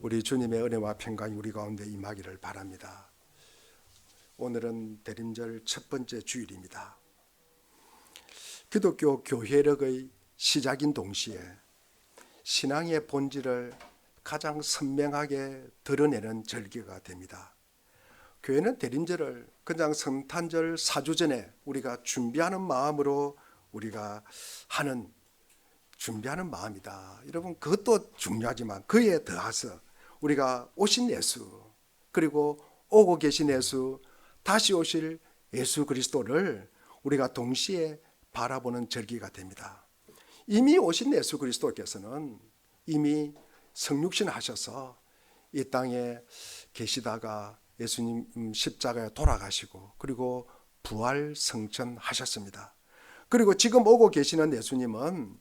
우리 주님의 은혜와 평강이 우리 가운데 임하기를 바랍니다. 오늘은 대림절 첫 번째 주일입니다. 기독교 교회력의 시작인 동시에 신앙의 본질을 가장 선명하게 드러내는 절기가 됩니다. 교회는 대림절을 그냥 성탄절 4주 전에 우리가 준비하는 마음으로 우리가 준비하는 마음이다. 여러분, 그것도 중요하지만 그에 더해서 우리가 오신 예수, 그리고 오고 계신 예수, 다시 오실 예수 그리스도를 우리가 동시에 바라보는 절기가 됩니다. 이미 오신 예수 그리스도께서는 이미 성육신 하셔서 이 땅에 계시다가 예수님 십자가에 돌아가시고 그리고 부활 성천하셨습니다. 그리고 지금 오고 계시는 예수님은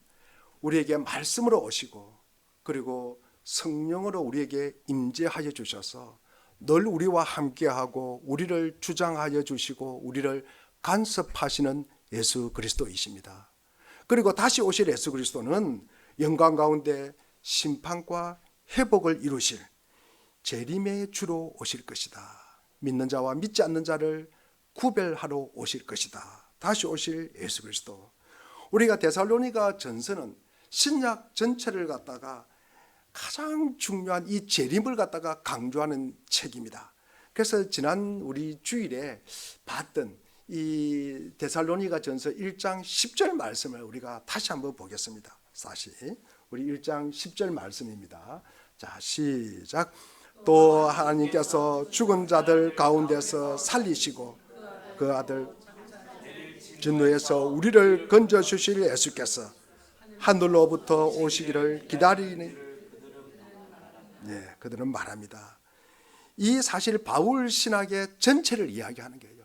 우리에게 말씀으로 오시고 그리고 성령으로 우리에게 임재하여 주셔서 늘 우리와 함께하고 우리를 주장하여 주시고 우리를 간섭하시는 예수 그리스도이십니다. 그리고 다시 오실 예수 그리스도는 영광 가운데 심판과 회복을 이루실 재림의 주로 오실 것이다. 믿는 자와 믿지 않는 자를 구별하러 오실 것이다. 다시 오실 예수 그리스도. 우리가 데살로니가 전서는 신약 전체를 갖다가 가장 중요한 이 재림을 갖다가 강조하는 책입니다. 그래서 지난 우리 주일에 봤던 이 데살로니가 전서 1장 10절 말씀을 우리가 다시 한번 보겠습니다. 다시 우리 1장 10절 말씀입니다. 자, 시작. 또 하나님께서 죽은 자들 가운데서 살리시고 그 아들 진노에서 우리를 건져주실 예수께서 하늘로부터 오시기를 기다리니 그들은 말합니다. 이 사실 바울 신학의 전체를 이야기하는 거예요.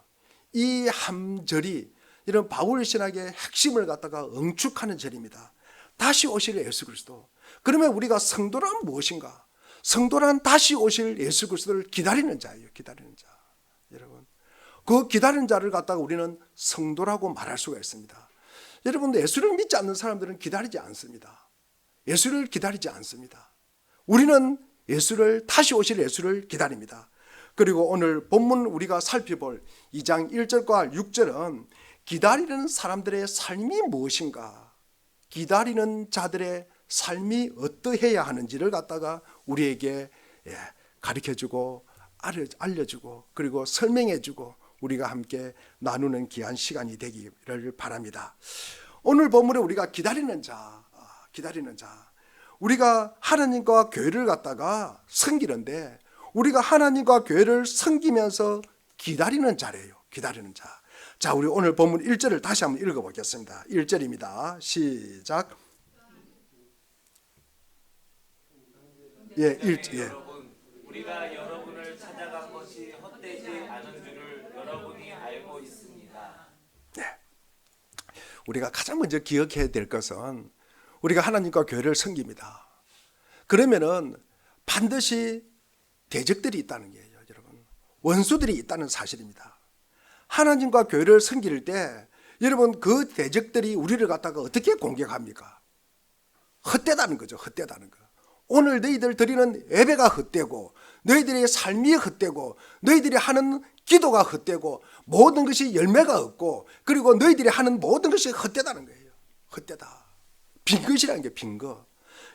이 함절이 이런 바울 신학의 핵심을 갖다가 응축하는 절입니다. 다시 오실 예수 그리스도. 그러면 우리가 성도란 무엇인가? 성도란 다시 오실 예수 그리스도를 기다리는 자예요. 기다리는 자. 여러분, 그 기다리는 자를 갖다가 우리는 성도라고 말할 수가 있습니다. 여러분, 예수를 믿지 않는 사람들은 기다리지 않습니다. 예수를 기다리지 않습니다. 우리는 예수를, 다시 오실 예수를 기다립니다. 그리고 오늘 본문 우리가 살펴볼 2장 1절과 6절은 기다리는 사람들의 삶이 무엇인가, 기다리는 자들의 삶이 어떠해야 하는지를 갖다가 우리에게 가르쳐주고 알려주고 그리고 설명해주고 우리가 함께 나누는 귀한 시간이 되기를 바랍니다. 오늘 본문에 우리가 기다리는 자, 우리가 하나님과 교회를 갖다가 섬기는데 우리가 하나님과 교회를 섬기면서 기다리는 자래요. 기다리는 자. 자, 우리 오늘 본문 1절을 다시 한번 읽어보겠습니다. 1절입니다. 시작. 여러분, 우리가 여러분을 찾아간 것이 헛되지 않은 줄을 여러분이 알고 있습니다. 우리가 가장 먼저 기억해야 될 것은 우리가 하나님과 교회를 섬깁니다. 그러면은 반드시 대적들이 있다는 거예요, 여러분. 원수들이 있다는 사실입니다. 하나님과 교회를 섬길 때 여러분, 그 대적들이 우리를 갖다가 어떻게 공격합니까? 헛되다는 거죠. 헛되다는 거. 오늘 너희들 드리는 예배가 헛되고 너희들의 삶이 헛되고 너희들이 하는 기도가 헛되고 모든 것이 열매가 없고 그리고 너희들이 하는 모든 것이 헛되다는 거예요. 헛되다. 빈 것이라는 게 빈 것.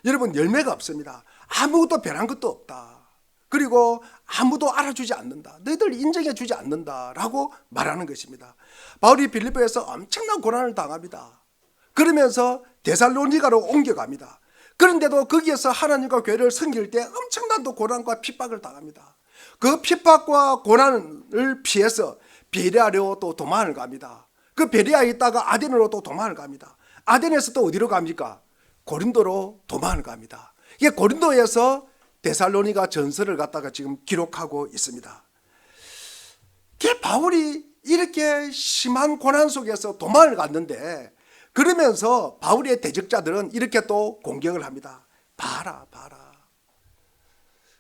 여러분, 열매가 없습니다. 아무것도 변한 것도 없다. 그리고 아무도 알아주지 않는다. 너희들 인정해 주지 않는다라고 말하는 것입니다. 바울이 빌립보에서 엄청난 고난을 당합니다. 그러면서 데살로니가로 옮겨갑니다. 그런데도 거기에서 하나님과 교회를 섬길 때 엄청난 또 고난과 핍박을 당합니다. 그 핍박과 고난을 피해서 베레아로 또 도망을 갑니다. 그 베레아에 있다가 아덴으로 또 도망을 갑니다. 아덴에서 또 어디로 갑니까? 고린도로 도망을 갑니다. 이게 고린도에서 데살로니가 전서를 갖다가 지금 기록하고 있습니다. 이게 바울이 이렇게 심한 고난 속에서 도망을 갔는데 그러면서 바울의 대적자들은 이렇게 또 공격을 합니다. 봐라.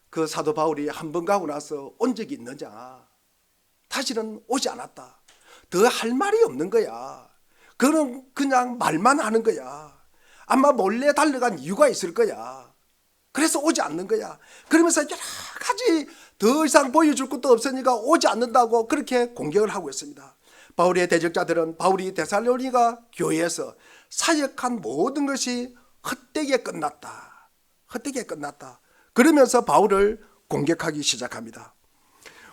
그 사도 바울이 한 번 가고 나서 온 적이 있느냐? 다시는 오지 않았다. 더 할 말이 없는 거야. 그는 그냥 말만 하는 거야. 아마 몰래 달려간 이유가 있을 거야. 그래서 오지 않는 거야. 그러면서 여러 가지 더 이상 보여줄 것도 없으니까 오지 않는다고 그렇게 공격을 하고 있습니다. 바울의 대적자들은 바울이 데살로니가 교회에서 사역한 모든 것이 헛되게 끝났다. 헛되게 끝났다. 그러면서 바울을 공격하기 시작합니다.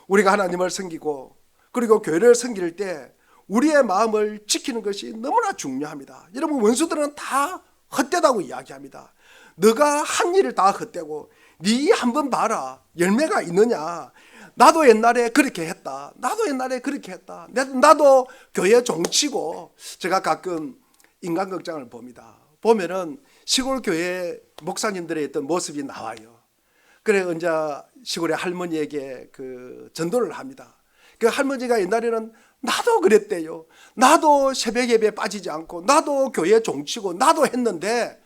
우리가 하나님을 섬기고 그리고 교회를 섬길 때 우리의 마음을 지키는 것이 너무나 중요합니다. 여러분, 원수들은 다 헛되다고 이야기합니다. 너가 한 일을 다 헛되고 네 한번 봐라, 열매가 있느냐. 나도 옛날에 그렇게 했다. 나도 옛날에 그렇게 했다. 나도 교회 종치고. 제가 가끔 인간극장을 봅니다. 보면은 시골 교회 목사님들의 어떤 모습이 나와요. 그래 언제 시골의 할머니에게 그 전도를 합니다. 그 할머니가 옛날에는 나도 그랬대요. 나도 새벽 예배에 빠지지 않고 나도 교회 종치고 나도 했는데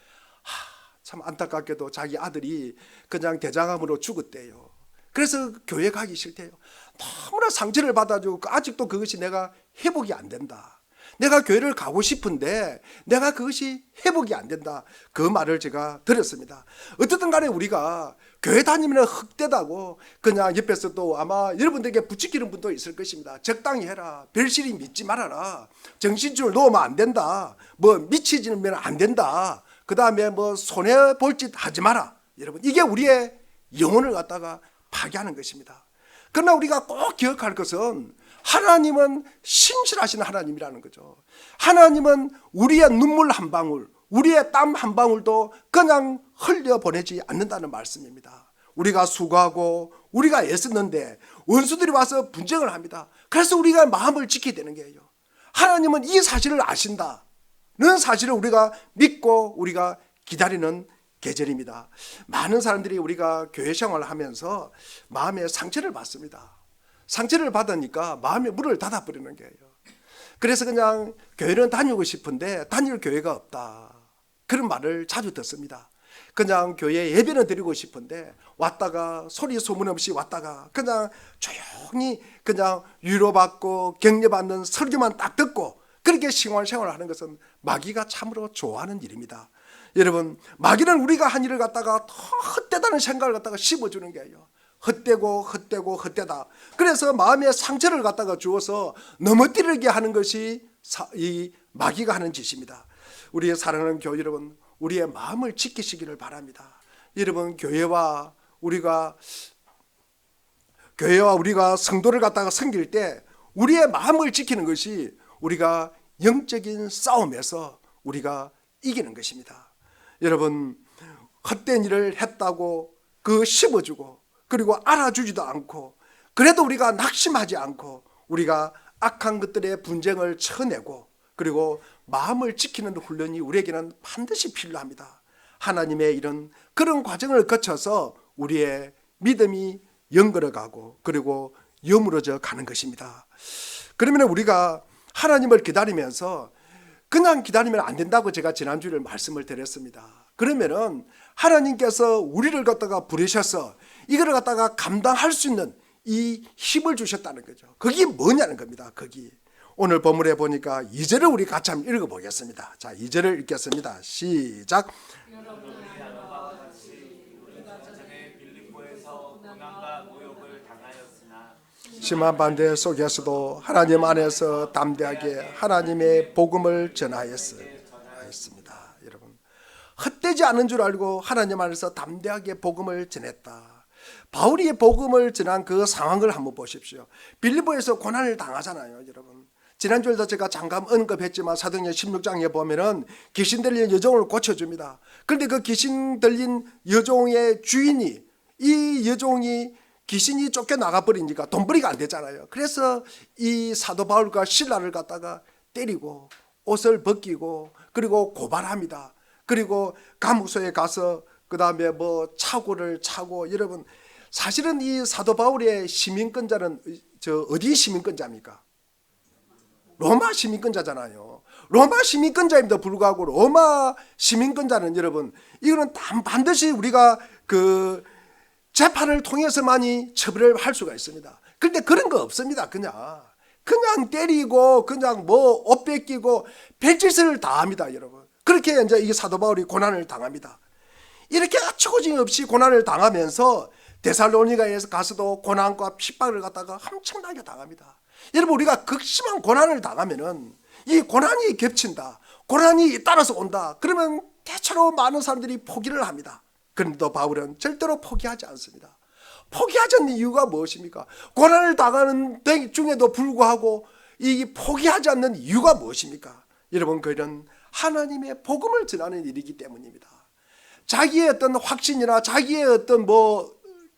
참 안타깝게도 자기 아들이 그냥 대장암으로 죽었대요. 그래서 교회 가기 싫대요. 너무나 상처를 받아주고 아직도 그것이 내가 회복이 안 된다. 내가 교회를 가고 싶은데 내가 그것이 회복이 안 된다. 그 말을 제가 들었습니다. 어쨌든 간에 우리가 교회 다니면 흑되다고 그냥 옆에서 또 아마 여러분들에게 부추기는 분도 있을 것입니다. 적당히 해라. 별실이 믿지 말아라. 정신줄 놓으면 안 된다. 뭐 미치지면 안 된다. 그 다음에 뭐 손해볼 짓 하지 마라. 여러분, 이게 우리의 영혼을 갖다가 파괴하는 것입니다. 그러나 우리가 꼭 기억할 것은 하나님은 신실하신 하나님이라는 거죠. 하나님은 우리의 눈물 한 방울, 우리의 땀 한 방울도 그냥 흘려보내지 않는다는 말씀입니다. 우리가 수고하고 우리가 애썼는데 원수들이 와서 분쟁을 합니다. 그래서 우리가 마음을 지켜야 되는 거예요. 하나님은 이 사실을 아신다는 사실을 우리가 믿고 우리가 기다리는 계절입니다. 많은 사람들이 우리가 교회 생활을 하면서 마음에 상처를 받습니다. 상처를 받으니까 마음에 문을 닫아버리는 거예요. 그래서 그냥 교회는 다니고 싶은데 다닐 교회가 없다. 그런 말을 자주 듣습니다. 그냥 교회 예배는 드리고 싶은데 왔다가 소리 소문 없이 왔다가 그냥 조용히 그냥 위로받고 격려받는 설교만 딱 듣고 그렇게 생활을 하는 것은 마귀가 참으로 좋아하는 일입니다. 여러분, 마귀는 우리가 한 일을 갖다가 더 헛되다는 생각을 갖다가 심어주는 거예요. 헛되다. 그래서 마음에 상처를 갖다가 주어서 넘어뜨리게 하는 것이 이 마귀가 하는 짓입니다. 우리의 사랑하는 교회 여러분, 우리의 마음을 지키시기를 바랍니다. 여러분, 교회와 우리가 성도를 갖다가 섬길 때 우리의 마음을 지키는 것이 우리가 영적인 싸움에서 우리가 이기는 것입니다. 여러분, 헛된 일을 했다고 그 씹어주고 그리고 알아주지도 않고 그래도 우리가 낙심하지 않고 우리가 악한 것들의 분쟁을 쳐내고 그리고 마음을 지키는 훈련이 우리에게는 반드시 필요합니다. 하나님의 이런 그런 과정을 거쳐서 우리의 믿음이 연결어가고 그리고 여물어져 가는 것입니다. 그러면 우리가 하나님을 기다리면서 그냥 기다리면 안 된다고 제가 지난주에 말씀을 드렸습니다. 그러면은 하나님께서 우리를 갖다가 부르셔서 이거를 갖다가 감당할 수 있는 이 힘을 주셨다는 거죠. 그게 뭐냐는 겁니다. 거기 오늘 본문에 보니까 2절을 우리 같이 한번 읽어보겠습니다. 자, 2절을 읽겠습니다. 시작. 심한 반대 속에서도 하나님 안에서 담대하게 하나님의 복음을 전하였습니다. 여러분, 헛되지 않은 줄 알고 하나님 안에서 담대하게 복음을 전했다. 바울이 복음을 전한 그 상황을 한번 보십시오. 빌립보에서 고난을 당하잖아요, 여러분. 지난주에도 제가 잠깐 언급했지만 사도행전 16장에 보면은 귀신 들린 여종을 고쳐줍니다. 그런데 그 귀신 들린 여종의 주인이 이 여종이 귀신이 쫓겨나가 버리니까 돈벌이가 안 되잖아요. 그래서 이 사도 바울과 실라를 갖다가 때리고 옷을 벗기고 그리고 고발합니다. 그리고 감옥소에 가서 그 다음에 뭐 차고를 차고. 여러분, 사실은 이 사도 바울의 시민권자는 어디 시민권자입니까? 로마 시민권자잖아요. 로마 시민권자임에도 불구하고 로마 시민권자는 여러분, 이거는 반드시 우리가 그 재판을 통해서만이 처벌을 할 수가 있습니다. 그런데 그런 거 없습니다. 그냥 때리고 그냥 뭐 옷 뺏기고 별짓을 다 합니다, 여러분. 그렇게 이제 이 사도 바울이 고난을 당합니다. 이렇게 아치고 끊임없이 고난을 당하면서 데살로니가에서 가서도 고난과 핍박을 갖다가 엄청나게 당합니다. 여러분, 우리가 극심한 고난을 당하면은 이 고난이 겹친다, 고난이 따라서 온다, 그러면 대체로 많은 사람들이 포기를 합니다. 그런데도 바울은 절대로 포기하지 않습니다. 포기하지 않는 이유가 무엇입니까? 고난을 당하는 중에도 불구하고 이 포기하지 않는 이유가 무엇입니까? 여러분, 그는 하나님의 복음을 전하는 일이기 때문입니다. 자기의 어떤 확신이나 자기의 어떤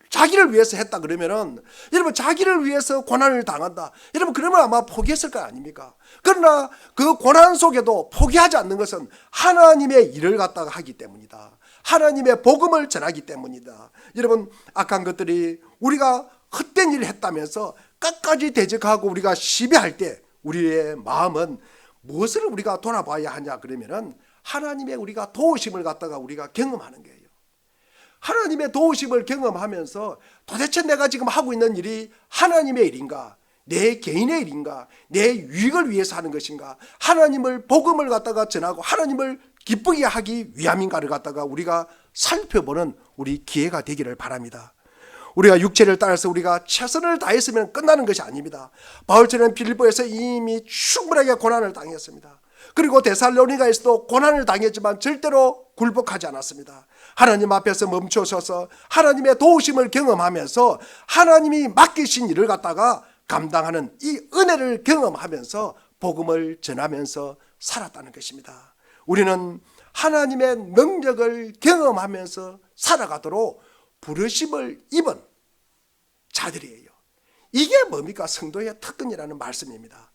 자기를 위해서 했다 그러면은, 여러분, 자기를 위해서 고난을 당한다, 여러분, 그러면 아마 포기했을 거 아닙니까? 그러나 그 고난 속에도 포기하지 않는 것은 하나님의 일을 갖다가 하기 때문이다. 하나님의 복음을 전하기 때문이다. 여러분, 악한 것들이 우리가 헛된 일을 했다면서 끝까지 대적하고 우리가 시비할 때 우리의 마음은 무엇을 우리가 돌아봐야 하냐 그러면은 하나님의 우리가 도우심을 갖다가 우리가 경험하는 거예요. 하나님의 도우심을 경험하면서 도대체 내가 지금 하고 있는 일이 하나님의 일인가, 내 개인의 일인가, 내 유익을 위해서 하는 것인가, 하나님을 복음을 갖다가 전하고 하나님을 기쁘게 하기 위함인가를 갖다가 우리가 살펴보는 우리 기회가 되기를 바랍니다. 우리가 육체를 따라서 우리가 최선을 다했으면 끝나는 것이 아닙니다. 바울처럼 빌립보에서 이미 충분하게 고난을 당했습니다. 그리고 데살로니가에서도 고난을 당했지만 절대로 굴복하지 않았습니다. 하나님 앞에서 멈춰서서 하나님의 도우심을 경험하면서 하나님이 맡기신 일을 갖다가 감당하는 이 은혜를 경험하면서 복음을 전하면서 살았다는 것입니다. 우리는 하나님의 능력을 경험하면서 살아가도록 부르심을 입은 자들이에요. 이게 뭡니까? 성도의 특권이라는 말씀입니다.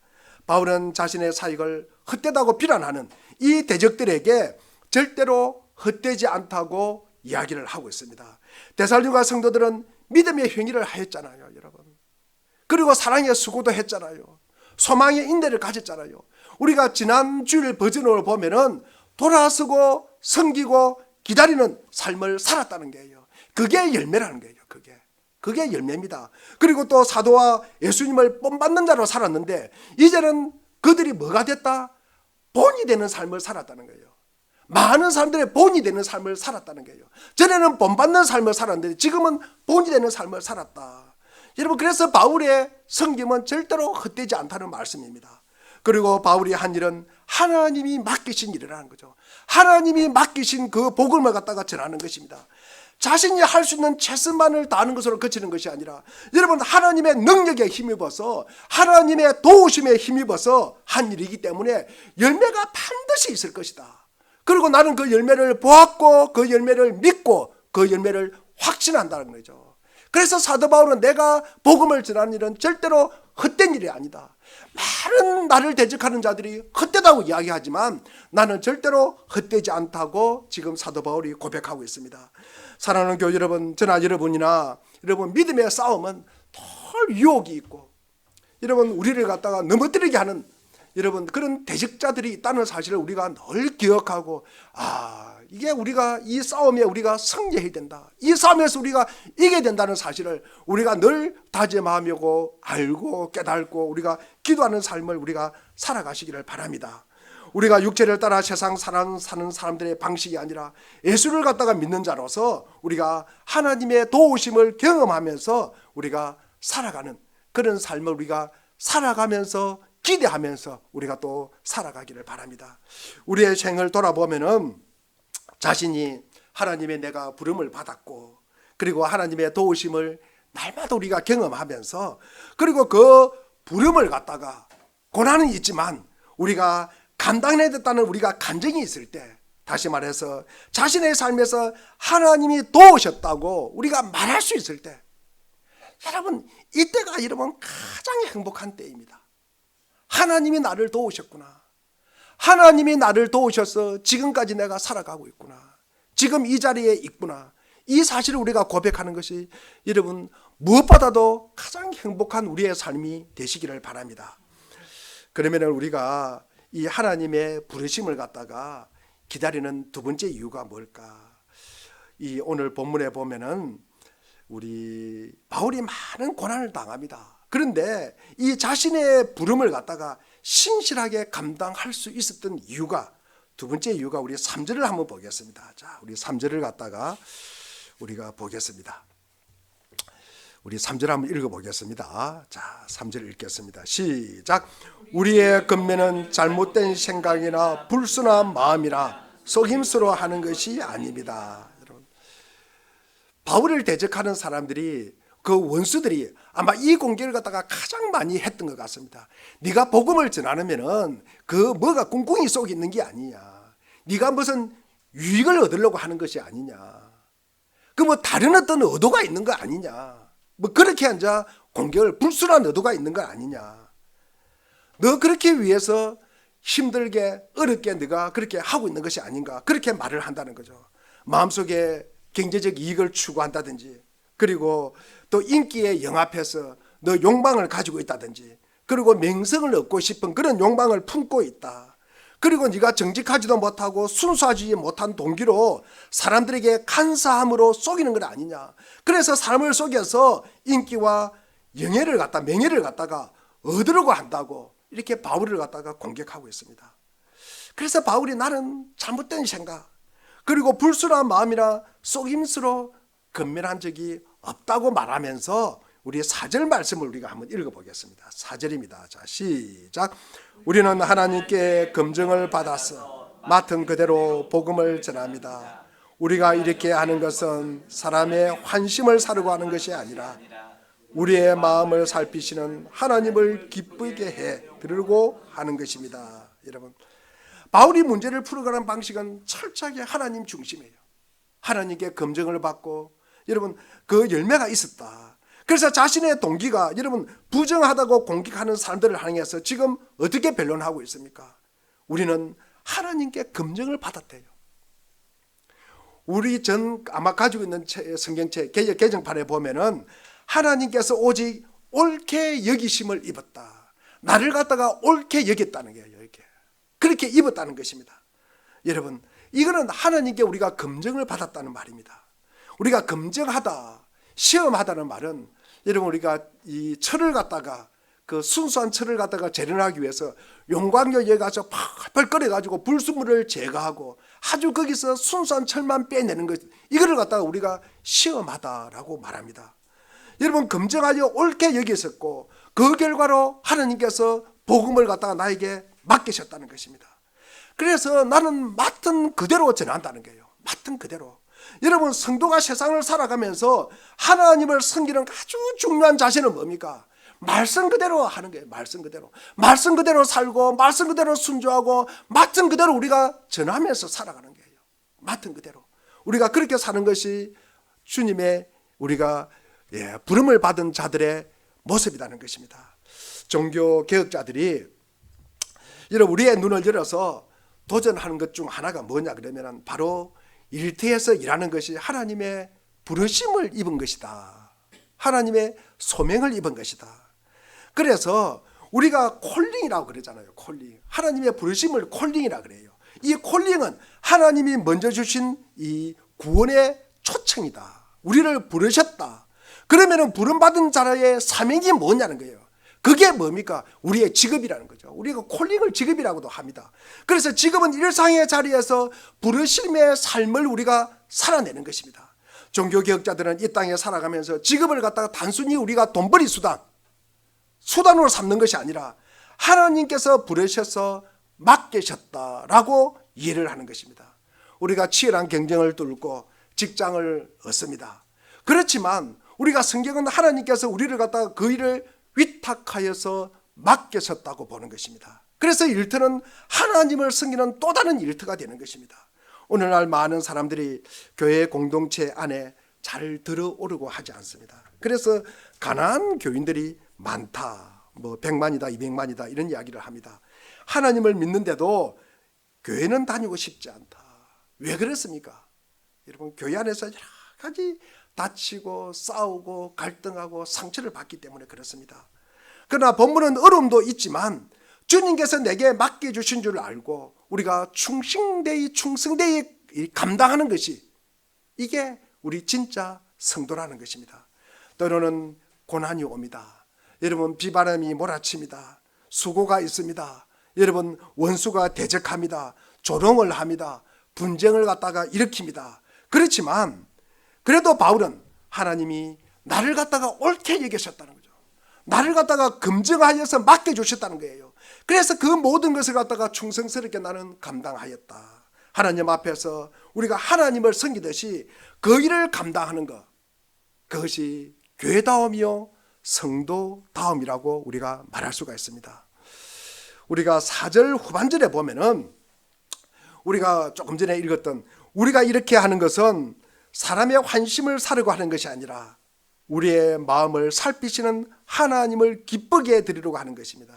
바울은 자신의 사역을 헛되다고 비난하는 이 대적들에게 절대로 헛되지 않다고 이야기를 하고 있습니다. 데살로니가 성도들은 믿음의 행위를 하였잖아요, 여러분. 그리고 사랑의 수고도 했잖아요. 소망의 인내를 가졌잖아요. 우리가 지난 주일 버전을 보면은 돌아서고 섬기고 기다리는 삶을 살았다는 거예요. 그게 열매라는 거예요. 그게 열매입니다. 그리고 또 사도와 예수님을 본받는 자로 살았는데 이제는 그들이 뭐가 됐다? 본이 되는 삶을 살았다는 거예요. 많은 사람들의 본이 되는 삶을 살았다는 거예요. 전에는 본받는 삶을 살았는데 지금은 본이 되는 삶을 살았다. 여러분, 그래서 바울의 섬김은 절대로 헛되지 않다는 말씀입니다. 그리고 바울이 한 일은 하나님이 맡기신 일이라는 거죠. 하나님이 맡기신 그 복음을 갖다가 전하는 것입니다. 자신이 할 수 있는 최선만을 다하는 것으로 그치는 것이 아니라, 여러분, 하나님의 능력에 힘입어서 하나님의 도우심에 힘입어서 한 일이기 때문에 열매가 반드시 있을 것이다. 그리고 나는 그 열매를 보았고 그 열매를 믿고 그 열매를 확신한다는 거죠. 그래서 사도 바울은 내가 복음을 전하는 일은 절대로 헛된 일이 아니다. 많은 나를 대적하는 자들이 헛되다고 이야기하지만 나는 절대로 헛되지 않다고 지금 사도 바울이 고백하고 있습니다. 사랑하는 교회 여러분, 저나 여러분이나 여러분, 믿음의 싸움은 덜 유혹이 있고, 여러분, 우리를 갖다가 넘어뜨리게 하는 여러분 그런 대적자들이 있다는 사실을 우리가 늘 기억하고, 이게 우리가 이 싸움에 우리가 승리해야 된다, 이 싸움에서 우리가 이겨야 된다는 사실을 우리가 늘 다짐하고 알고 깨닫고 우리가 기도하는 삶을 우리가 살아가시기를 바랍니다. 우리가 육체를 따라 세상 사는 사람들의 방식이 아니라 예수를 갖다가 믿는 자로서 우리가 하나님의 도우심을 경험하면서 우리가 살아가는 그런 삶을 우리가 살아가면서 기대하면서 우리가 또 살아가기를 바랍니다. 우리의 생을 돌아보면은 자신이 하나님의 내가 부름을 받았고, 그리고 하나님의 도우심을 날마다 우리가 경험하면서, 그리고 그 부름을 갖다가 고난은 있지만 우리가 감당해야 됐다는 우리가 간증이 있을 때, 다시 말해서 자신의 삶에서 하나님이 도우셨다고 우리가 말할 수 있을 때, 여러분, 이때가 여러분 가장 행복한 때입니다. 하나님이 나를 도우셨구나. 하나님이 나를 도우셔서 지금까지 내가 살아가고 있구나. 지금 이 자리에 있구나. 이 사실을 우리가 고백하는 것이 여러분 무엇보다도 가장 행복한 우리의 삶이 되시기를 바랍니다. 그러면 우리가 이 하나님의 부르심을 갖다가 기다리는 두 번째 이유가 뭘까? 이 오늘 본문에 보면은 우리 바울이 많은 고난을 당합니다. 그런데 이 자신의 부름을 갖다가 신실하게 감당할 수 있었던 이유가, 두 번째 이유가 우리 3절을 한번 보겠습니다. 자, 우리 3절을 갖다가 우리가 보겠습니다. 우리 3절 한번 읽어보겠습니다. 자, 3절 읽겠습니다. 시작. 우리의 근면은 잘못된 생각이나 불순한 마음이나 속임수로 하는 것이 아닙니다. 여러분, 바울을 대적하는 사람들이, 그 원수들이 아마 이 공격을 갖다가 가장 많이 했던 것 같습니다. 네가 복음을 전하면은 그 뭐가 꿍꿍이 속에 있는 게 아니냐, 네가 무슨 유익을 얻으려고 하는 것이 아니냐, 그 뭐 다른 어떤 의도가 있는 거 아니냐, 뭐 그렇게 앉아 공격을, 불순한 의도가 있는 거 아니냐, 너 그렇게 위해서 힘들게 어렵게 네가 그렇게 하고 있는 것이 아닌가, 그렇게 말을 한다는 거죠. 마음속에 경제적 이익을 추구한다든지, 그리고 또 인기에 영합해서 너 욕망을 가지고 있다든지, 그리고 명성을 얻고 싶은 그런 욕망을 품고 있다. 그리고 네가 정직하지도 못하고 순수하지 못한 동기로 사람들에게 간사함으로 속이는 건 아니냐. 그래서 사람을 속여서 인기와 명예를 갖다가 얻으려고 한다고 이렇게 바울을 갖다가 공격하고 있습니다. 그래서 바울이 나는 잘못된 생각, 그리고 불순한 마음이나 속임수로 근면한 적이 없다고 말하면서 우리 4절 말씀을 우리가 한번 읽어보겠습니다. 4절입니다. 자, 시작. 우리는 하나님께 검증을 받아서 맡은 그대로 복음을 전합니다. 우리가 이렇게 하는 것은 사람의 환심을 사려고 하는 것이 아니라 우리의 마음을 살피시는 하나님을 기쁘게 해 드리려고 하는 것입니다. 여러분, 바울이 문제를 풀어가는 방식은 철저하게 하나님 중심이에요. 하나님께 검증을 받고, 여러분, 그 열매가 있었다. 그래서 자신의 동기가, 여러분, 부정하다고 공격하는 사람들을 향해서 지금 어떻게 변론하고 있습니까? 우리는 하나님께 검증을 받았대요. 우리 아마 가지고 있는 성경책 개정판에 보면은 하나님께서 오직 옳게 여기심을 입었다. 나를 갖다가 옳게 여겼다는 거예요. 이렇게. 그렇게 입었다는 것입니다. 여러분, 이거는 하나님께 우리가 검증을 받았다는 말입니다. 우리가 검증하다, 시험하다는 말은, 여러분, 우리가 이 철을 갖다가, 그 순수한 철을 갖다가 재련하기 위해서 용광로에 가서 펄펄 끓여가지고 불순물을 제거하고 아주 거기서 순수한 철만 빼내는 것, 이거를 갖다가 우리가 시험하다라고 말합니다. 여러분, 검증하여 옳게 여기셨고 그 결과로 하나님께서 복음을 갖다가 나에게 맡기셨다는 것입니다. 그래서 나는 맡은 그대로 전한다는 거예요. 맡은 그대로. 여러분, 성도가 세상을 살아가면서 하나님을 섬기는 아주 중요한 자세는 뭡니까? 말씀 그대로 하는 거예요. 말씀 그대로 살고, 말씀 그대로 순종하고, 맡은 그대로 우리가 전하면서 살아가는 거예요. 맡은 그대로 우리가 그렇게 사는 것이 주님의, 우리가 부름을 받은 자들의 모습이라는 것입니다. 종교 개혁자들이, 여러분, 우리의 눈을 열어서 도전하는 것 중 하나가 뭐냐 그러면 바로 일터에서 일하는 것이 하나님의 부르심을 입은 것이다. 하나님의 소명을 입은 것이다. 그래서 우리가 콜링이라고 그러잖아요. 콜링. 하나님의 부르심을 콜링이라고 그래요. 이 콜링은 하나님이 먼저 주신 이 구원의 초청이다. 우리를 부르셨다. 그러면은 부름받은 자의 사명이 뭐냐는 거예요. 그게 뭡니까? 우리의 직업이라는 거죠. 우리가 콜링을 직업이라고도 합니다. 그래서 직업은 일상의 자리에서 부르심의 삶을 우리가 살아내는 것입니다. 종교개혁자들은 이 땅에 살아가면서 직업을 갖다가 단순히 우리가 돈벌이 수단으로 삼는 것이 아니라 하나님께서 부르셔서 맡기셨다라고 이해를 하는 것입니다. 우리가 치열한 경쟁을 뚫고 직장을 얻습니다. 그렇지만 우리가 성경은 하나님께서 우리를 갖다가 그 일을 위탁하여서 맡기셨다고 보는 것입니다. 그래서 일터는 하나님을 섬기는 또 다른 일터가 되는 것입니다. 오늘날 많은 사람들이 교회 공동체 안에 잘 들어오려고 하지 않습니다. 그래서 가난한 교인들이 많다, 뭐 100만이다 200만이다 이런 이야기를 합니다. 하나님을 믿는데도 교회는 다니고 싶지 않다. 왜 그렇습니까? 여러분, 교회 안에서 여러 가지 다치고 싸우고 갈등하고 상처를 받기 때문에 그렇습니다. 그러나 본문은 어려움도 있지만 주님께서 내게 맡겨주신 줄 알고 우리가 충성되이 감당하는 것이, 이게 우리 진짜 성도라는 것입니다. 때로는 고난이 옵니다. 여러분, 비바람이 몰아칩니다. 수고가 있습니다. 여러분, 원수가 대적합니다. 조롱을 합니다. 분쟁을 갖다가 일으킵니다. 그렇지만 그래도 바울은 하나님이 나를 갖다가 옳게 여기셨다는 거죠. 나를 갖다가 검증하여서 맡겨주셨다는 거예요. 그래서 그 모든 것을 갖다가 충성스럽게 나는 감당하였다. 하나님 앞에서 우리가 하나님을 섬기듯이 그 일을 감당하는 것, 그것이 교회다움이요 성도다움이라고 우리가 말할 수가 있습니다. 우리가 4절 후반절에 보면은 우리가 조금 전에 읽었던 우리가 이렇게 하는 것은 사람의 환심을 사려고 하는 것이 아니라 우리의 마음을 살피시는 하나님을 기쁘게 해드리려고 하는 것입니다.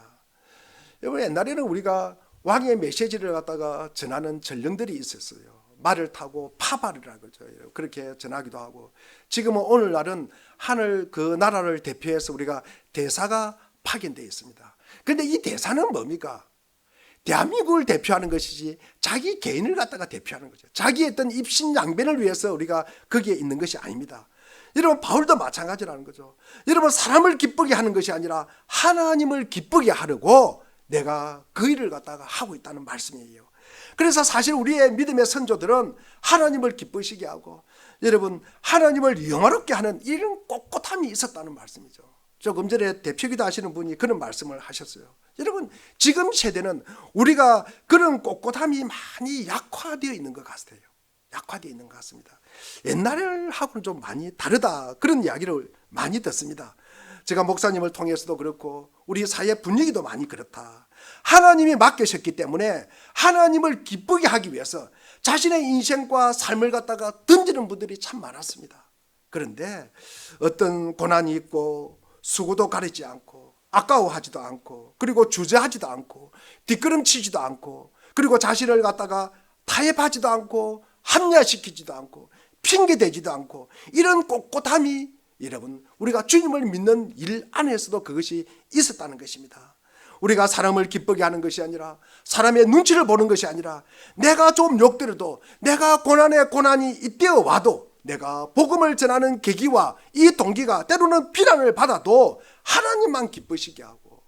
여러분, 옛날에는 우리가 왕의 메시지를 갖다가 전하는 전령들이 있었어요. 말을 타고 파발이라고 그러죠. 그렇게 전하기도 하고, 지금은 오늘날은 하늘 그 나라를 대표해서 우리가 대사가 파견되어 있습니다. 그런데 이 대사는 뭡니까? 대한민국을 대표하는 것이지 자기 개인을 갖다가 대표하는 거죠. 자기의 어떤 입신양변을 위해서 우리가 거기에 있는 것이 아닙니다. 여러분, 바울도 마찬가지라는 거죠. 여러분, 사람을 기쁘게 하는 것이 아니라 하나님을 기쁘게 하려고 내가 그 일을 갖다가 하고 있다는 말씀이에요. 그래서 사실 우리의 믿음의 선조들은 하나님을 기쁘시게 하고 여러분 하나님을 영화롭게 하는 이런 꼿꼿함이 있었다는 말씀이죠. 조금 전에 대표기도 하시는 분이 그런 말씀을 하셨어요. 여러분, 지금 세대는 우리가 그런 꼿꼿함이 많이 약화되어 있는 것 같아요. 약화되어 있는 것 같습니다. 옛날하고는 좀 많이 다르다, 그런 이야기를 많이 듣습니다. 제가 목사님을 통해서도 그렇고 우리 사회 분위기도 많이 그렇다. 하나님이 맡기셨기 때문에 하나님을 기쁘게 하기 위해서 자신의 인생과 삶을 갖다가 던지는 분들이 참 많았습니다. 그런데 어떤 고난이 있고 수고도 가리지 않고 아까워하지도 않고 그리고 주저하지도 않고 뒷걸음치지도 않고 그리고 자신을 갖다가 타협하지도 않고 합리화시키지도 않고 핑계대지도 않고 이런 꼿꼿함이 여러분 우리가 주님을 믿는 일 안에서도 그것이 있었다는 것입니다. 우리가 사람을 기쁘게 하는 것이 아니라 사람의 눈치를 보는 것이 아니라 내가 좀 욕되어도 내가 고난에 고난이 잇대어 와도 내가 복음을 전하는 계기와 이 동기가 때로는 비난을 받아도 하나님만 기쁘시게 하고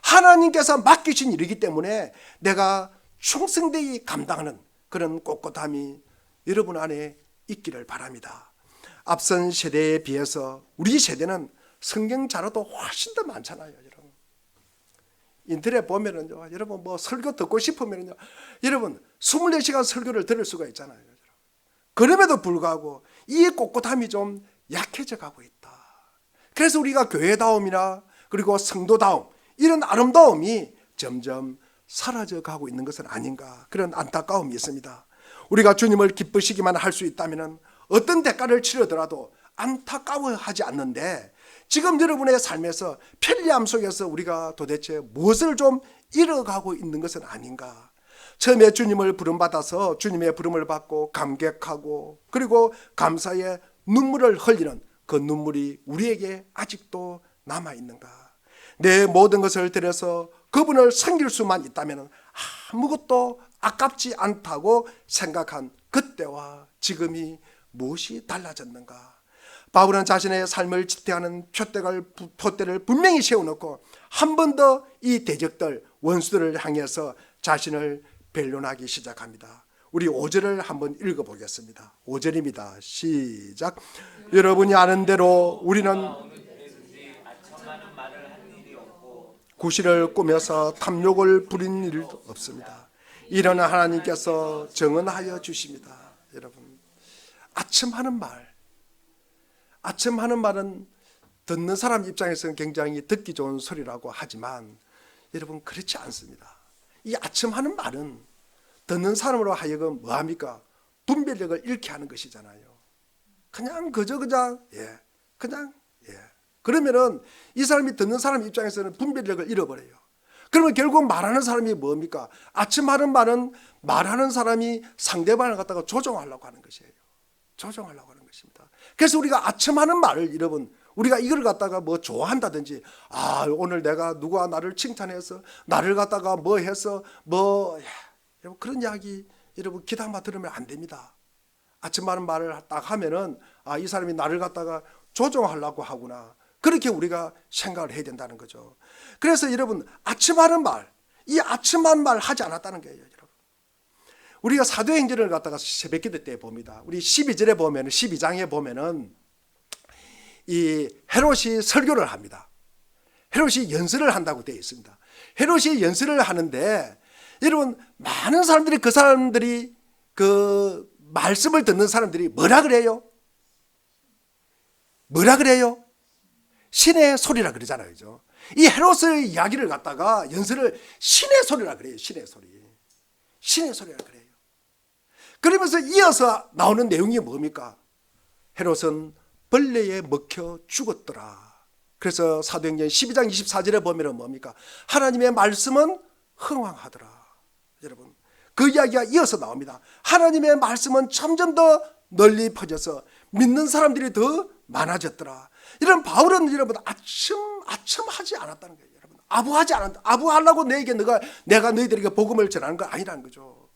하나님께서 맡기신 일이기 때문에 내가 충성되이 감당하는 그런 꼿꼿함이 여러분 안에 있기를 바랍니다. 앞선 세대에 비해서 우리 세대는 성경 자료도 훨씬 더 많잖아요. 여러분 인터넷 보면은요, 여러분 뭐 설교 듣고 싶으면은요, 여러분 24시간 설교를 들을 수가 있잖아요. 그럼에도 불구하고 이 꼿꼿함이 좀 약해져 가고 있다. 그래서 우리가 교회다움이나 그리고 성도다움 이런 아름다움이 점점 사라져 가고 있는 것은 아닌가, 그런 안타까움이 있습니다. 우리가 주님을 기쁘시기만 할 수 있다면 어떤 대가를 치르더라도 안타까워하지 않는데 지금 여러분의 삶에서 편리함 속에서 우리가 도대체 무엇을 좀 잃어가고 있는 것은 아닌가. 처음에 주님을 부름받아서 주님의 부름을 받고 감격하고 그리고 감사의 눈물을 흘리는 그 눈물이 우리에게 아직도 남아있는가. 내 모든 것을 들여서 그분을 섬길 수만 있다면 아무것도 아깝지 않다고 생각한 그때와 지금이 무엇이 달라졌는가. 바울은 자신의 삶을 지탱하는 표대를 분명히 세워놓고 한 번 더 이 대적들 원수들을 향해서 자신을 변론하기 시작합니다. 우리 5절을 한번 읽어보겠습니다. 5절입니다. 시작. 여러분이 아는 대로 우리는 구실을 꾸며서 탐욕을 부린 일도 없습니다. 이런 하나님께서 정언하여 주십니다. 여러분, 아첨하는 말은 듣는 사람 입장에서는 굉장히 듣기 좋은 소리라고 하지만 여러분 그렇지 않습니다. 이 아첨하는 말은 듣는 사람으로 하여금 뭐합니까? 분별력을 잃게 하는 것이잖아요. 그냥 그러면은 이 사람이 듣는 사람 입장에서는 분별력을 잃어버려요. 그러면 결국 말하는 사람이 뭡니까? 아첨하는 말은 말하는 사람이 상대방을 갖다가 조종하려고 하는 것이에요. 조종하려고 하는 것입니다. 그래서 우리가 아첨하는 말을 여러분 우리가 이걸 갖다가 뭐 좋아한다든지 오늘 내가 누가 나를 칭찬해서 나를 갖다가 뭐 해서 여러분 그런 이야기 여러분 귀담아 들으면 안 됩니다. 아첨하는 말을 딱 하면은 이 사람이 나를 갖다가 조종하려고 하구나, 그렇게 우리가 생각을 해야 된다는 거죠. 그래서 여러분 아첨하는 말, 이 아첨한 말 하지 않았다는 거예요. 여러분 우리가 사도행전을 갖다가 새벽기도 때 봅니다. 우리 12절에 보면 12장에 보면은 이 헤롯이 설교를 합니다. 헤롯이 연설을 한다고 되어 있습니다. 헤롯이 연설을 하는데 여러분 많은 사람들이 그 사람들이 그 말씀을 듣는 사람들이 뭐라 그래요? 뭐라 그래요? 신의 소리라 그러잖아요. 그죠? 이 헤롯의 이야기를 갖다가 연설을 신의 소리라 그래요. 신의 소리. 신의 소리라 그래요. 그러면서 이어서 나오는 내용이 뭡니까? 헤롯은 벌레에 먹혀 죽었더라. 그래서 사도행전 12장 24절에 보면 뭡니까? 하나님의 말씀은 흥왕하더라. 여러분 그 이야기가 이어서 나옵니다. 하나님의 말씀은 점점 더 널리 퍼져서 믿는 사람들이 더 많아졌더라. 이런 바울은 여러분 아첨하지 않았다는 거예요. 여러분 아부하지 않았다. 아부하려고 내가 너희들에게 복음을 전하는 거 아니라는 거죠.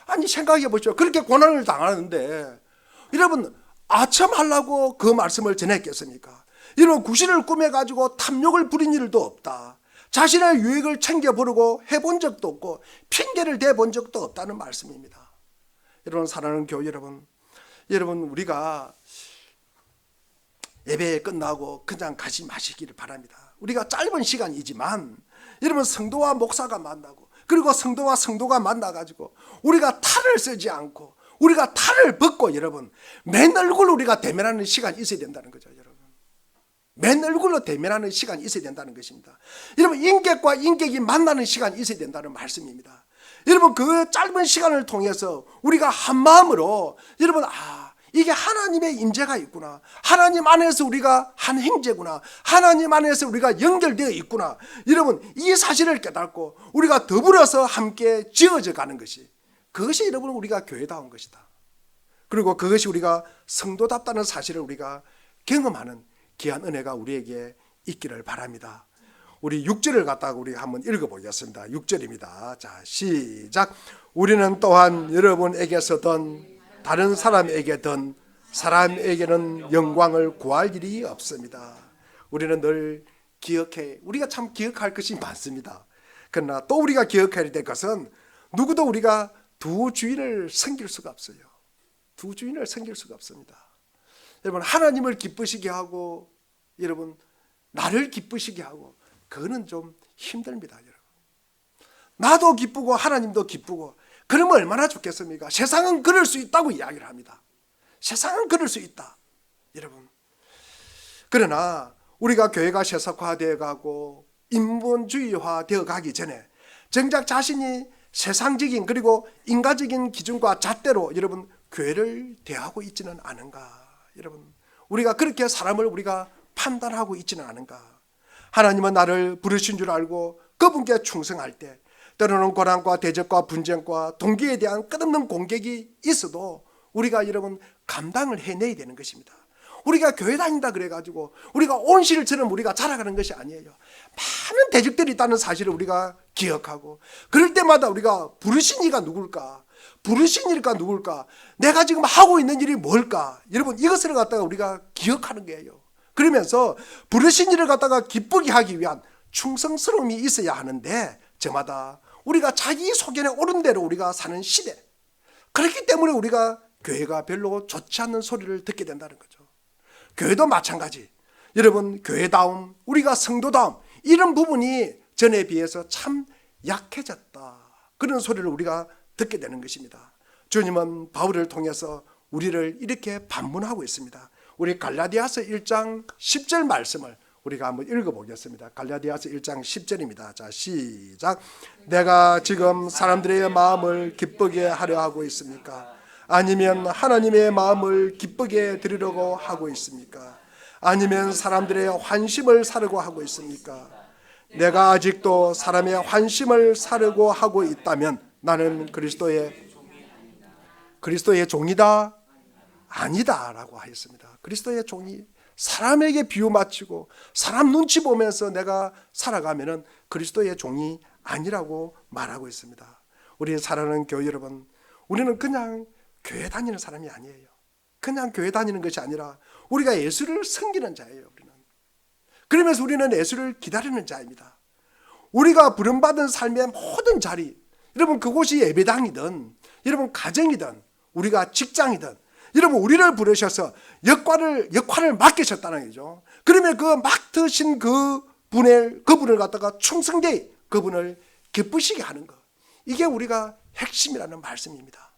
아니 생각해 보십시오. 그렇게 고난을 당하는데 여러분 아첨하려고 그 말씀을 전했겠습니까? 이런 구실을 꾸며가지고 탐욕을 부린 일도 없다. 자신의 유익을 챙겨보려고 해본 적도 없고 핑계를 대본 적도 없다는 말씀입니다. 여러분 사랑하는 교회 여러분 우리가 예배 끝나고 그냥 가지 마시기를 바랍니다. 우리가 짧은 시간이지만 여러분 성도와 목사가 만나고 그리고 성도와 성도가 만나가지고 우리가 탈을 쓰지 않고 우리가 탈을 벗고 여러분 맨 얼굴로 우리가 대면하는 시간이 있어야 된다는 거죠. 여러분 맨 얼굴로 대면하는 시간이 있어야 된다는 것입니다. 여러분 인격과 인격이 만나는 시간이 있어야 된다는 말씀입니다. 여러분 그 짧은 시간을 통해서 우리가 한 마음으로 여러분 이게 하나님의 임재가 있구나. 하나님 안에서 우리가 한 형제구나. 하나님 안에서 우리가 연결되어 있구나. 여러분 이 사실을 깨닫고 우리가 더불어서 함께 지어져 가는 것이 그것이 여러분 우리가 교회다운 것이다. 그리고 그것이 우리가 성도답다는 사실을 우리가 경험하는 귀한 은혜가 우리에게 있기를 바랍니다. 우리 6절을 갖다가 우리 한번 읽어보겠습니다. 6절입니다. 자 시작. 우리는 또한 여러분에게서든 다른 사람에게든 사람에게는 영광을 구할 일이 없습니다. 우리는 늘 기억해. 우리가 참 기억할 것이 많습니다. 그러나 또 우리가 기억해야 될 것은 누구도 우리가 두 주인을 섬길 수가 없어요. 두 주인을 섬길 수가 없습니다. 여러분 하나님을 기쁘시게 하고 여러분 나를 기쁘시게 하고 그거는 좀 힘듭니다. 여러분 나도 기쁘고 하나님도 기쁘고 그러면 얼마나 좋겠습니까? 세상은 그럴 수 있다고 이야기를 합니다. 세상은 그럴 수 있다. 여러분 그러나 우리가 교회가 세속화되어 가고 인본주의화 되어 가기 전에 정작 자신이 세상적인 그리고 인간적인 기준과 잣대로 여러분 교회를 대하고 있지는 않은가? 여러분 우리가 그렇게 사람을 우리가 판단하고 있지는 않은가? 하나님은 나를 부르신 줄 알고 그분께 충성할 때 때로는 고난과 대적과 분쟁과 동기에 대한 끝없는 공격이 있어도 우리가 여러분 감당을 해내야 되는 것입니다. 우리가 교회 다닌다 그래가지고 우리가 온실처럼 우리가 자라가는 것이 아니에요. 많은 대적들이 있다는 사실을 우리가 기억하고 그럴 때마다 우리가 부르신 이가 누굴까? 부르신 일가 누굴까? 내가 지금 하고 있는 일이 뭘까? 여러분 이것을 갖다가 우리가 기억하는 거예요. 그러면서 부르신 일을 갖다가 기쁘게 하기 위한 충성스러움이 있어야 하는데 저마다 우리가 자기 소견에 오른 대로 우리가 사는 시대. 그렇기 때문에 우리가 교회가 별로 좋지 않는 소리를 듣게 된다는 거죠. 교회도 마찬가지. 여러분 교회다움, 우리가 성도다움 이런 부분이 전에 비해서 참 약해졌다. 그런 소리를 우리가 듣게 되는 것입니다. 주님은 바울을 통해서 우리를 이렇게 반문하고 있습니다. 우리 갈라디아서 1장 10절 말씀을 우리가 한번 읽어보겠습니다. 갈라디아서 1장 10절입니다. 자 시작. 내가 지금 사람들의 마음을 기쁘게 하려 하고 있습니까? 아니면 하나님의 마음을 기쁘게 드리려고 하고 있습니까? 아니면 사람들의 환심을 사려고 하고 있습니까? 내가 아직도 사람의 환심을 사려고 하고 있다면 나는 그리스도의 종이다? 아니다 라고 하였습니다. 그리스도의 종이 사람에게 비유 맞추고 사람 눈치 보면서 내가 살아가면은 그리스도의 종이 아니라고 말하고 있습니다. 우리 사랑하는 교회 여러분, 우리는 그냥 교회 다니는 사람이 아니에요. 그냥 교회 다니는 것이 아니라 우리가 예수를 섬기는 자예요. 우리는. 그러면서 우리는 예수를 기다리는 자입니다. 우리가 부름받은 삶의 모든 자리, 여러분 그곳이 예배당이든 여러분 가정이든 우리가 직장이든 여러분 우리를 부르셔서 역할을 맡기셨다는 거죠. 그러면 그 맡으신 그분을 갖다가 충성되이 그분을 기쁘시게 하는 것, 이게 우리가 핵심이라는 말씀입니다.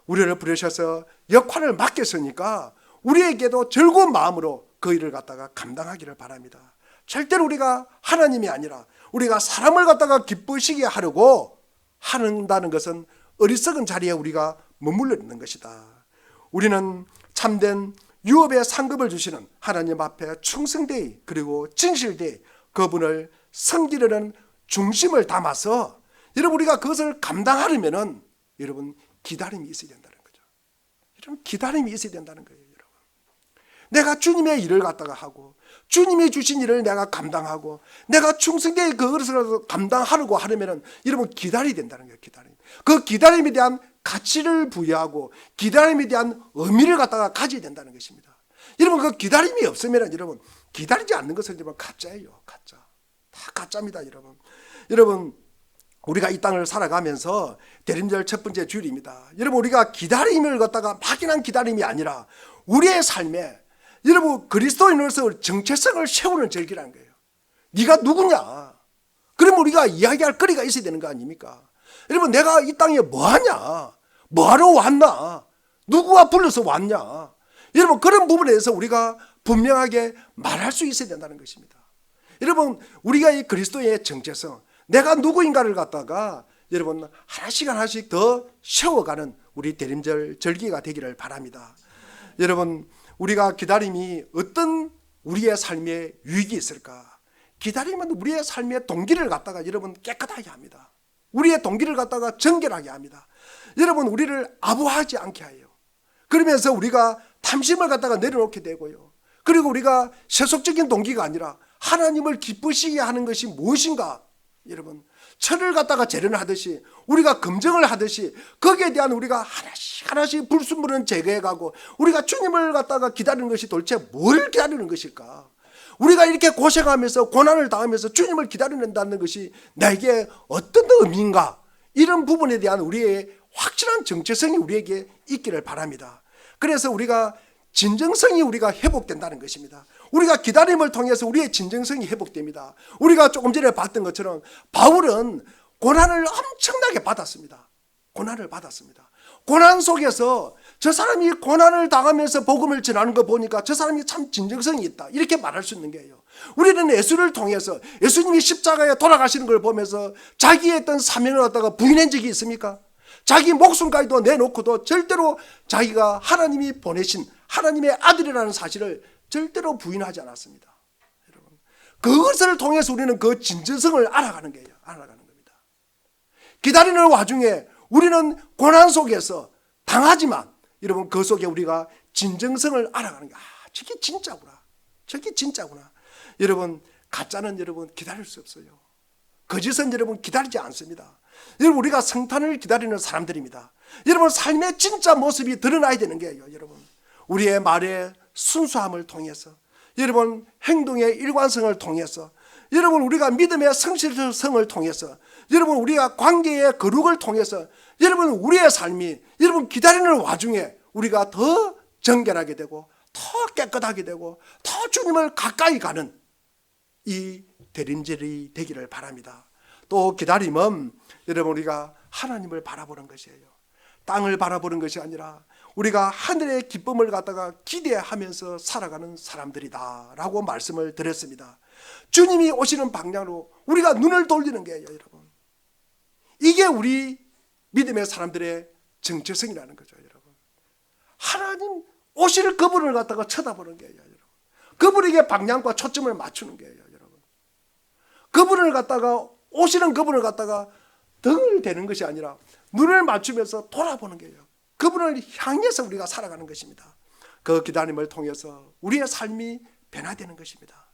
우리를 부르셔서 역할을 맡겼으니까 우리에게도 즐거운 마음으로 그 일을 갖다가 감당하기를 바랍니다. 절대로 우리가 하나님이 아니라 우리가 사람을 갖다가 기쁘시게 하려고 한다는 것은 어리석은 자리에 우리가 머물러 있는 것이다. 우리는 참된 유업의 상급을 주시는 하나님 앞에 충성되이 그리고 진실되이 그분을 섬기려는 중심을 담아서 여러분 우리가 그것을 감당하려면은 여러분 기다림이 있어야 된다는 거죠. 여러분 기다림이 있어야 된다는 거예요. 여러분 내가 주님의 일을 갖다가 하고 주님이 주신 일을 내가 감당하고 내가 충성되이 그것을 감당하려고 하려면은 여러분 기다려야 된다는 거예요. 기다림. 그 기다림에 대한 가치를 부여하고 기다림에 대한 의미를 갖다가 가져야 된다는 것입니다. 여러분 그 기다림이 없으면 여러분 기다리지 않는 것은 여러분 가짜예요. 가짜. 다 가짜입니다. 여러분 우리가 이 땅을 살아가면서 대림절 첫 번째 주일입니다. 여러분 우리가 기다림을 갖다가 막연한 기다림이 아니라 우리의 삶에 여러분 그리스도인으로서 정체성을 세우는 절기라는 거예요. 네가 누구냐? 그러면 우리가 이야기할 거리가 있어야 되는 거 아닙니까? 여러분 내가 이 땅에 뭐하냐? 뭐하러 왔나? 누구가 불러서 왔냐? 여러분 그런 부분에 대해서 우리가 분명하게 말할 수 있어야 된다는 것입니다. 여러분 우리가 이 그리스도의 정체성, 내가 누구인가를 갖다가 여러분 하나씩 더 세워가는 우리 대림절 절기가 되기를 바랍니다. 여러분 우리가 기다림이 어떤 우리의 삶에 유익이 있을까? 기다림은 우리의 삶의 동기를 갖다가 여러분 깨끗하게 합니다. 우리의 동기를 갖다가 정결하게 합니다. 여러분 우리를 아부하지 않게 해요. 그러면서 우리가 탐심을 갖다가 내려놓게 되고요. 그리고 우리가 세속적인 동기가 아니라 하나님을 기쁘시게 하는 것이 무엇인가? 여러분 철을 갖다가 재련하듯이 우리가 검증을 하듯이 거기에 대한 우리가 하나씩 불순물은 제거해가고 우리가 주님을 갖다가 기다리는 것이 도대체 뭘 기다리는 것일까? 우리가 이렇게 고생하면서 고난을 당하면서 주님을 기다린다는 것이 나에게 어떤 의미인가? 이런 부분에 대한 우리의 확실한 정체성이 우리에게 있기를 바랍니다. 그래서 우리가 진정성이 우리가 회복된다는 것입니다. 우리가 기다림을 통해서 우리의 진정성이 회복됩니다. 우리가 조금 전에 봤던 것처럼 바울은 고난을 엄청나게 받았습니다. 고난을 받았습니다. 고난 속에서 저 사람이 고난을 당하면서 복음을 전하는 거 보니까 저 사람이 참 진정성이 있다, 이렇게 말할 수 있는 거예요. 우리는 예수를 통해서 예수님이 십자가에 돌아가시는 걸 보면서 자기의 어떤 사명을 갖다가 부인한 적이 있습니까? 자기 목숨까지도 내놓고도 절대로 자기가 하나님이 보내신 하나님의 아들이라는 사실을 절대로 부인하지 않았습니다. 여러분, 그것을 통해서 우리는 그 진정성을 알아가는 거예요. 알아가는 겁니다. 기다리는 와중에 우리는 고난 속에서 당하지만 여러분 그 속에 우리가 진정성을 알아가는 거예요. 저게 진짜구나. 저게 진짜구나. 여러분 가짜는 여러분 기다릴 수 없어요. 거짓은 여러분 기다리지 않습니다. 여러분 우리가 성탄을 기다리는 사람들입니다. 여러분 삶의 진짜 모습이 드러나야 되는 거예요. 여러분 우리의 말의 순수함을 통해서, 여러분 행동의 일관성을 통해서, 여러분 우리가 믿음의 성실성을 통해서, 여러분 우리가 관계의 거룩을 통해서, 여러분 우리의 삶이 여러분 기다리는 와중에 우리가 더 정결하게 되고 더 깨끗하게 되고 더 주님을 가까이 가는 이 대림절이 되기를 바랍니다. 또 기다림은 여러분 우리가 하나님을 바라보는 것이에요. 땅을 바라보는 것이 아니라 우리가 하늘의 기쁨을 갖다가 기대하면서 살아가는 사람들이다 라고 말씀을 드렸습니다. 주님이 오시는 방향으로 우리가 눈을 돌리는 거예요. 여러분 이게 우리 믿음의 사람들의 정체성이라는 거죠. 여러분 하나님 오실 그분을 갖다가 쳐다보는 거예요. 여러분 그분에게 방향과 초점을 맞추는 거예요. 여러분 그분을 갖다가 오시는 그분을 갖다가 등을 대는 것이 아니라 눈을 맞추면서 돌아보는 거예요. 그분을 향해서 우리가 살아가는 것입니다. 그 기다림을 통해서 우리의 삶이 변화되는 것입니다.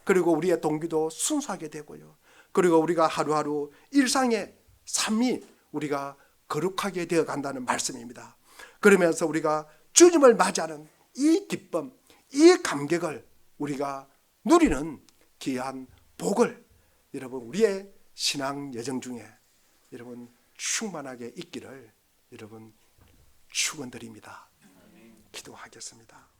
그리고 우리의 동기도 순수하게 되고요. 그리고 우리가 하루하루 일상의 삶이 우리가 거룩하게 되어 간다는 말씀입니다. 그러면서 우리가 주님을 맞이하는 이 기쁨, 이 감격을 우리가 누리는 귀한 복을 여러분 우리의 신앙 여정 중에 여러분 충만하게 있기를 여러분 축원드립니다. 기도하겠습니다.